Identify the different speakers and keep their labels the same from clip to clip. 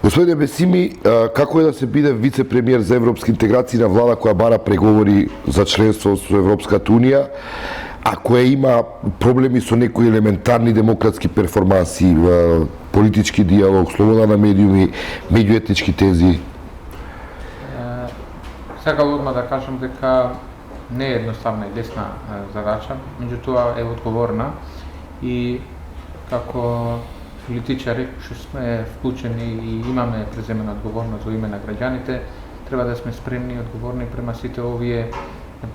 Speaker 1: Господине Бесими, како е да се биде вице-премиер за европски интеграции на влада која бара преговори за членство со Европската унија, а која има проблеми со некои елементарни демократски перформанси, политички диалог, слобода на медиуми, меѓуетнички тензии?
Speaker 2: Сакам одма да кажам дека не е едноставна и лесна задача, меѓутоа е одговорна и како политичари што сме вклучени и имаме преземена одговорност во име на граѓаните, треба да сме спремни и одговорни према сите овие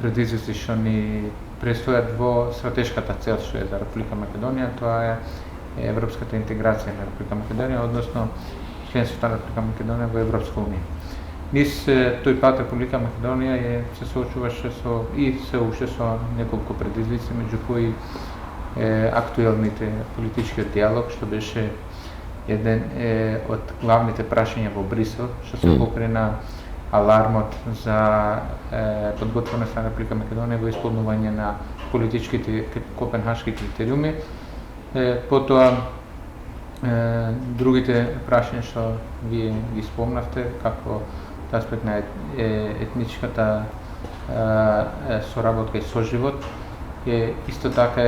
Speaker 2: предизвици што ни престојат во стратешката цел што е за Република Македонија, тоа е европската интеграција на Република Македонија, односно членството на Република Македонија во Европска унија. Низ тој пат Република Македонија се соочуваше со и се уште со неколку предизвици, меѓу кои актуелните политичкиот диалог, што беше еден од главните прашања во Брисел, што се покрена алармот за подготвеност на Република Македонија во исполнување на политичките копенхашки критериуми. Потоа другите прашања што вие ги спомнавте, како аспект на етничката соработка и соживот, исто така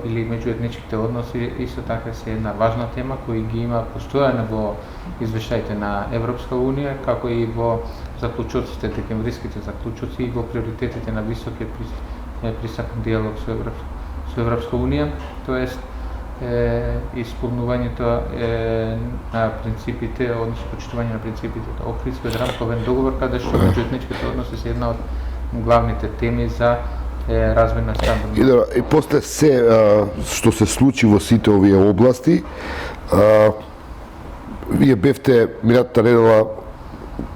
Speaker 2: или меѓуетничките односи, исто така се една важна тема која ги има постојано во извештаите на Европска унија, како и во заклучоците, декемвриските заклучоци и во приоритетите на високиот пристапен диалог со Европска унија, тоест исполнувањето на принципите, односно почитување на принципите од Охридскиот рамковен договор, каде што меѓуетничките односи се една од главните теми за развој на стабилно.
Speaker 1: И после се што се случи во сите овие области, вие бевте минатата недела,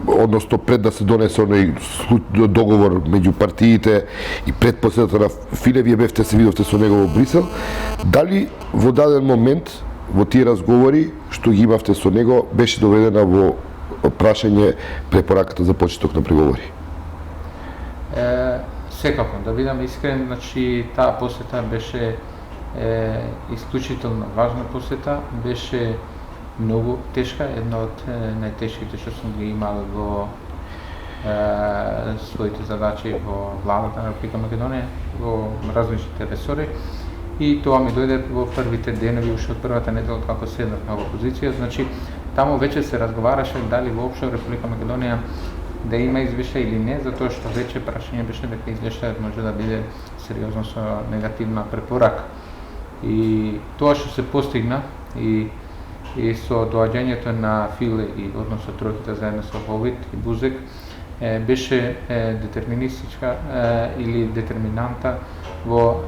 Speaker 1: односно пред да се донесе оној договор меѓу партиите и пред посетата на Филе, вие бевте се видовте со него во Брисел. Дали во даден момент во тие разговори што ги имавте со него беше доведена во прашање препораката за почеток на преговори?
Speaker 2: Секако, да бидам искрен, значи таа посета беше исклучително важна посета, беше многу тешка, една од најтешките што сум ги имал во своите задачи во владата на Република Македонија, во различните ресори. И тоа ми дојде во првите денови, уште од првата недела како седнав на опозиција, значи таму веќе се разговараше дали воопшто Република Македонија да има извештај или не, затоа што веќе прашање беше дека извештајот може да биде сериозно со негативна препорака. И тоа што се постигна и со доаѓањето на Филе и односно тројката заедно со Вовит и Бузек беше детерминистичка или детерминанта во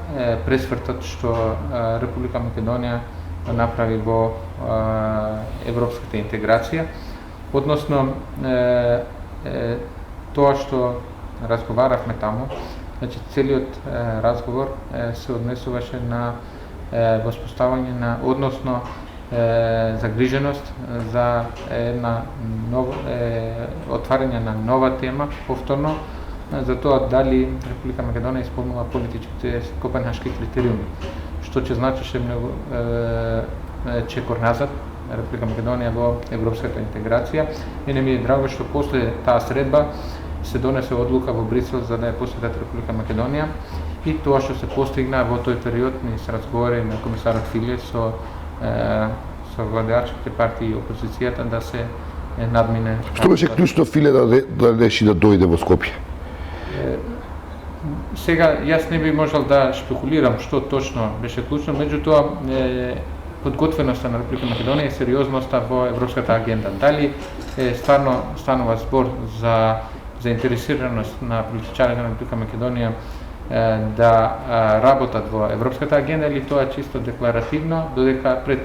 Speaker 2: пресвртот што Република Македонија направи во европската интеграција, односно тоа што разговаравме таму, значи целиот разговор се однесуваше на воспоставање на, односно загриженост за една отварање на нова тема, повторно, за тоа дали Република Македонија исполнува политичките копенхашки критериуми, што ќе значеше многу чекор назад Република Македонија во европската интеграција. И не ми е драго што после таа средба се донесе одлука во Брисел за да ја посетат Република Македонија и тоа што се постигна во тој период ни се разговори на комисарот Филе со владеачките партии и опозицијата да се надмине.
Speaker 1: Што беше клучно Филе да реши да дојде во Скопје?
Speaker 2: Сега јас не би можел да шпекулирам што точно беше клучно, меѓутоа подготвеноста на Република Македонија и сериозноста во европската агенда. Дали стварно станува збор за заинтересираност на политичарите на Република Македонија да работат во европската агенда или тоа е чисто декларативно, додека пред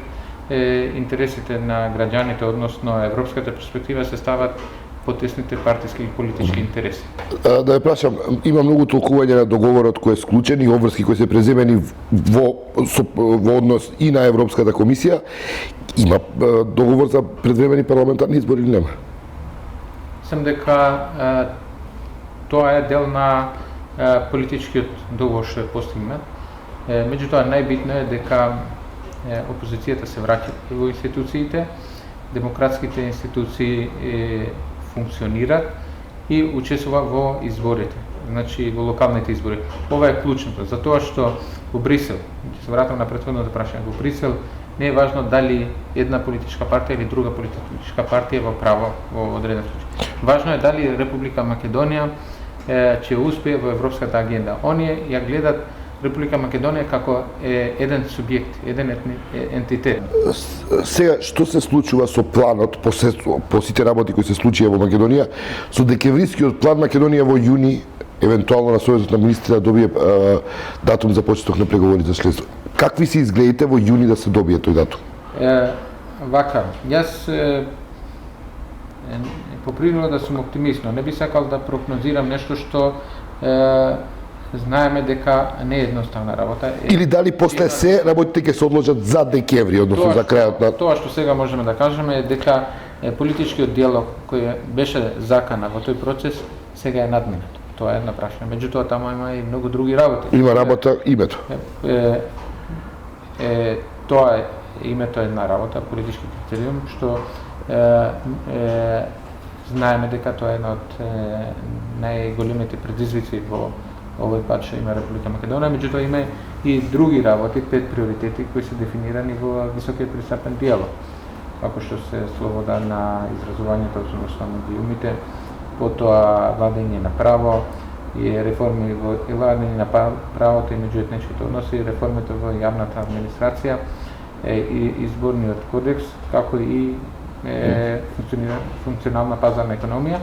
Speaker 2: интересите на граѓаните, односно европската перспектива, се стават потесните партиски и политички интереси.
Speaker 1: Да ја прашам, има многу толкување на договорот кој е склучен и обврски кои се преземени во однос и на Европската комисија. Има договор за предвремени парламентарни избори или нема?
Speaker 2: Сам дека тоа е дел на политичкиот договор што е постигнат. Меѓутоа најбитно е дека опозицијата се враќа во институциите демократските институции функционираат и учествува во изборите, значи во локалните избори. Ова е клучното, затоа што во Брисел, ќе се вратам на претходното прашање, во Брисел не е важно дали една политичка партија или друга политичка партија во право во одреден случај. Важно е дали Република Македонија ќе успее во европската агенда. Оние ја гледат Република Македонија како еден субјект, еден ентитет.
Speaker 1: Сега, што се случува со планот по сите работи кои се случија во Македонија, со декемврискиот план Македонија во јуни, евентуално на Советот на министри да добие датум за почеток на преговори за членство. Какви се изгледите во јуни да се добие тој датум?
Speaker 2: Вака, јас по природа сум оптимист, но не би сакал да прогнозирам нешто што знаеме дека не е едноставна работа.
Speaker 1: Или дали после се работите ќе се одложат за декември, односно за крајот на...
Speaker 2: Тоа што сега можеме да кажеме е дека политичкиот диалог кој беше закана во тој процес сега е надминат. Тоа е една прашање. Меѓутоа таму има и многу други работи.
Speaker 1: Има работа името.
Speaker 2: Тоа е името една работа, политички критериум, што знаеме дека тоа е една од најголемите предизвици во овој пат што има Република Македонија, меѓутоа има и други работи, 5 приоритети кои се дефинирани во високиот пристапен диалог, како што се слобода на изразувањето, односно медиумите, потоа владење на право и реформи во владење на правото и меѓуетничките односи, реформите во јавната администрација и изборниот кодекс, како и функционална пазарна економија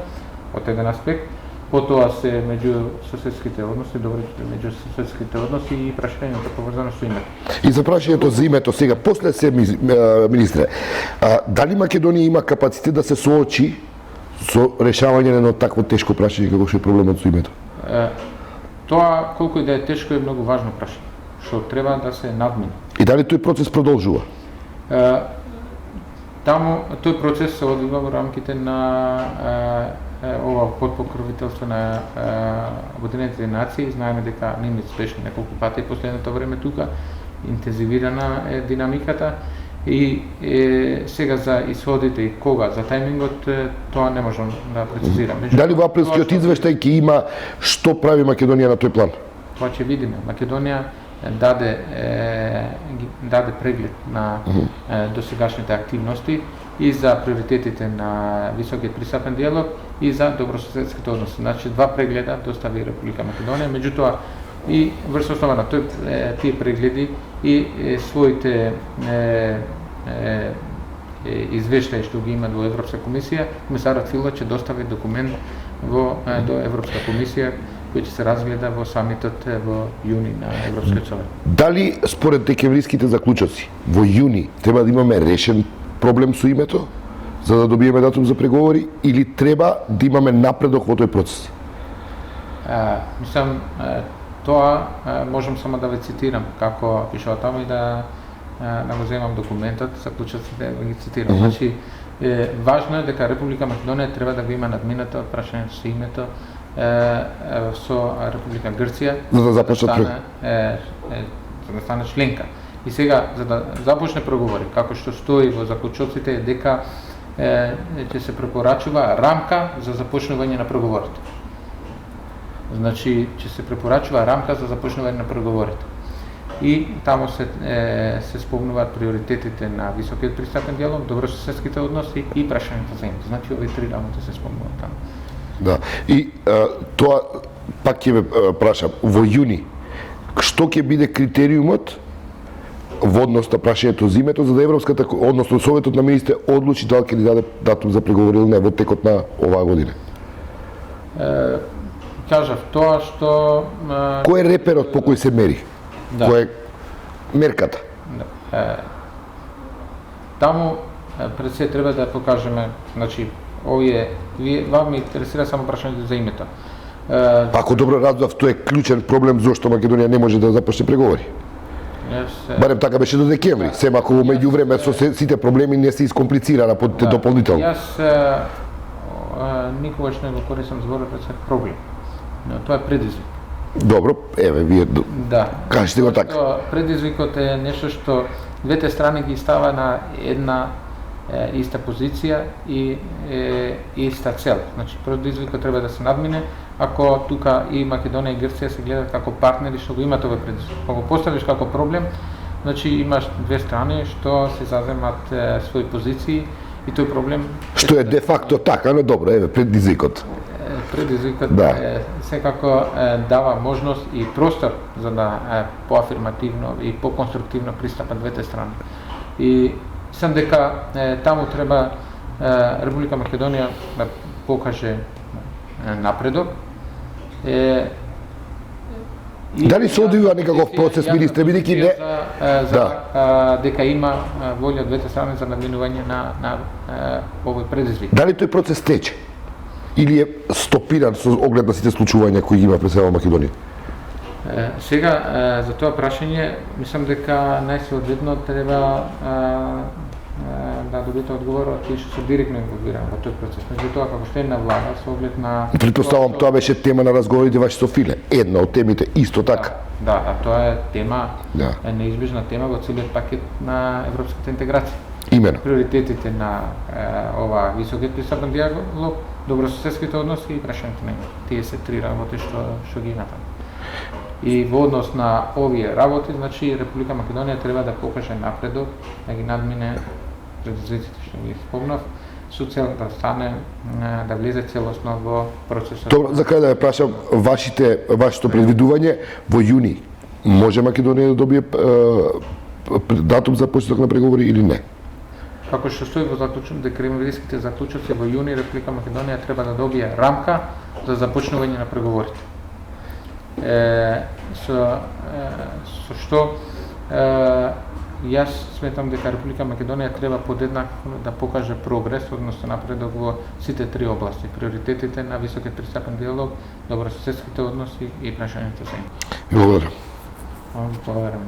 Speaker 2: од еден аспект. Потоа се меѓусоседските односи, добрите меѓусоседските односи и прашањето поврзано со името.
Speaker 1: И за прашањето за името сега, после се, министре, дали Македонија има капацитет да се соочи со решавање на едно такво тешко прашање како што е проблемот со името?
Speaker 2: Тоа, колку и да е тешко, е многу важно прашање, што треба да се надмине.
Speaker 1: И дали тој процес продолжува?
Speaker 2: Таму, тој процес се одвива во рамките на ова подпокровителство на Обединетите нации. Знаеме дека не спешни неколку пати последното време тука, интензивирана е динамиката и сега за исходите и кога, за тајмингот, тоа не можам да прецизирам.
Speaker 1: Дали во априлскиот извештај ќе има што прави Македонија на тој план?
Speaker 2: Тоа ќе видиме. Македонија даде преглед на досегашните активности и за приоритетите на високиот пристапен диалог и за добрососедските односи. Значи, 2 прегледа достави Република Македонија, меѓутоа и врз основа на тие прегледи и своите извештаи што ги има во Европска комисија, комисарот Фило ќе достави документ до Европска комисија кој ќе се разгледа во самитот во јуни на Европскиот совет.
Speaker 1: Дали според декемвриските заклучоци во јуни треба да имаме решен проблем со името за да добиеме датум за преговори или треба да имаме напредок во тој процес?
Speaker 2: Мислам, тоа можам само да ве цитирам како пишува таму и да го земам документот, заклучоците да ги цитирам. Значи, важно е дека Република Македонија треба да го има надминато прашањето со името со Република Грција
Speaker 1: за да започне
Speaker 2: за да стане членка. И сега за да започне преговори, како што стои во заклучоците е дека ќе се препорачува рамка за започнување на преговорите. Значи ќе се препорачува рамка за започнување на преговорите. И таму се спомнуваат приоритетите на високиот пристапен диалог, добрососедските односи и прашањето за името. Значи овие 3 работи се спомнуваат таму.
Speaker 1: Да. И тоа пак ќе ве прашам, во јуни што ќе биде критериумот во однос на прашањето за името за да Европската, односно Советот на министри одлучи дали ќе ни даде датум за преговори или не во текот на оваа година?
Speaker 2: Кажав тоа што
Speaker 1: кој е реперот по кој се мери? Да. Кој е мерката?
Speaker 2: Да. Таму пред се треба да покажеме, значи вам ме интересира само прашањето за името.
Speaker 1: Ако добро разбрав, тоа е клучен проблем зошто Македонија не може да започне преговори. Барем така беше до декември, сема ако во меѓувреме со сите проблеми не се искомплицира дополнително.
Speaker 2: Јас никогаш не го користам зборот проблем, но тоа е предизвик.
Speaker 1: Добро, еве вие кажете го така.
Speaker 2: Предизвикот е нешто што двете страни ги става на една иста позиција и иста цел. Значи, предизвикот треба да се надмине, ако тука и Македонија и Грција се гледат како партнери што го имат овој предизвик. Ако го поставиш како проблем, значи имаш две страни што се заземат своји позиции и тој проблем
Speaker 1: Што е де факто така, но добро, еве предизвикот.
Speaker 2: Предизвикот секако дава можност и простор за да поафирмативно и поконструктивно пристапат двете страни. И сам дека таму треба Република Македонија да покаже напредок.
Speaker 1: Дали се одвива некаков процес, министре, бидејќи не
Speaker 2: дека има волја од двете страни за надминување на овој предизвик.
Speaker 1: Дали тој процес тече? Или е стопиран со оглед на сите случувања кои има пред себе Македонија?
Speaker 2: Сега, за тоа прашање, мислам дека најсоодветно треба да добиете одговор од кои што се директно инволвирани во тој процес. Меѓутоа, како што е на влада, со оглед на...
Speaker 1: Претпоставам, тоа беше тема на разговорите ваши со Филе. Една од темите, исто така.
Speaker 2: Да, а тоа е тема, неизбежна тема во целиот пакет на европската интеграција.
Speaker 1: Имено.
Speaker 2: Приоритетите на ова високиот пристапен диалог, добрососедските односи и прашањето на има. Тие се три работи што ги има таму. И во однос на овие работи, значи Република Македонија треба да покаже напредок, да ги надмине предизвиците што ги спомнав, со цел да стане, да влезе целосно во процесот.
Speaker 1: Добро, за крај да ве прашам, вашето предвидување во јуни, може Македонија да добие датум за почеток на преговори или не?
Speaker 2: Како што стои во заклучок, декремвриските заклучоци во јуни Република Македонија треба да добие рамка за започнување на преговорите. Со што јас сметам дека Република Македонија треба подеднакво да покаже прогрес, односно напредок во сите три области: приоритетите на високиот пристапен диалог, добрососедските односи и прашањето за им.
Speaker 1: Благодарам.
Speaker 2: Благодарам.